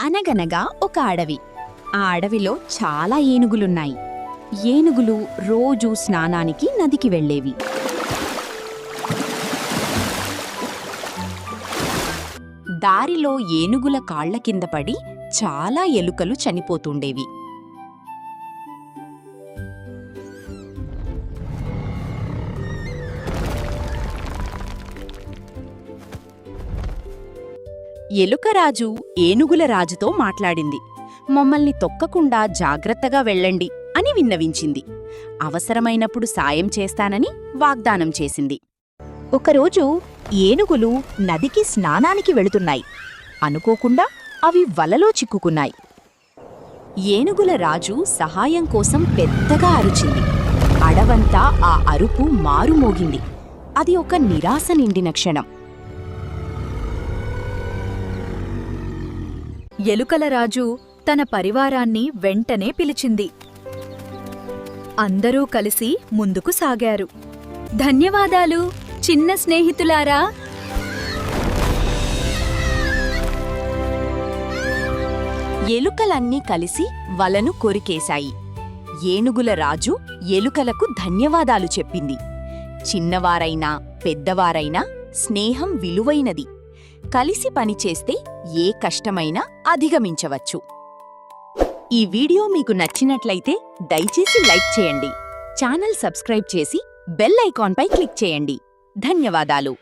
అనగనగా ఒక అడవి. ఆ అడవిలో చాలా ఏనుగులున్నాయి. ఏనుగులు రోజూ స్నానానికి నదికి వెళ్ళేవి. దారిలో ఏనుగుల కాళ్ల కింద పడి చాలా ఎలుకలు చనిపోతుండేవి. ఎలుకరాజు ఏనుగుల రాజుతో మాట్లాడింది. మమ్మల్ని తొక్కకుండా జాగ్రత్తగా వెళ్ళండి అని విన్నవించింది. అవసరమైనప్పుడు సాయం చేస్తానని వాగ్దానం చేసింది. ఒకరోజు ఏనుగులు నదికి స్నానానికి వెళుతున్నాయి. అనుకోకుండా అవి వలలో చిక్కుకున్నాయి. ఏనుగుల రాజు సహాయం కోసం పెద్దగా అరిచింది. అడవంతా ఆ అరుపు మారుమోగింది. అది ఒక నిరాశ నిండిన క్షణం. ఎలుకల రాజు తన పరివారాన్ని వెంటనే పిలిచింది. అందరూ కలిసి ముందుకు సాగారు. ధన్యవాదాలు చిన్న స్నేహితులారా. ఎలుకలన్నీ కలిసి వలను కొరికేశాయి. ఏనుగుల రాజు ఎలుకలకు ధన్యవాదాలు చెప్పింది. చిన్నవారైనా పెద్దవారైనా స్నేహం విలువైనది. కలిసి పనిచేస్తే ఏ కష్టమైనా అధిగమించవచ్చు. ఈ వీడియో మీకు నచ్చినట్లయితే దయచేసి లైక్ చేయండి. ఛానల్ సబ్స్క్రైబ్ చేసి బెల్ ఐకాన్పై క్లిక్ చేయండి. ధన్యవాదాలు.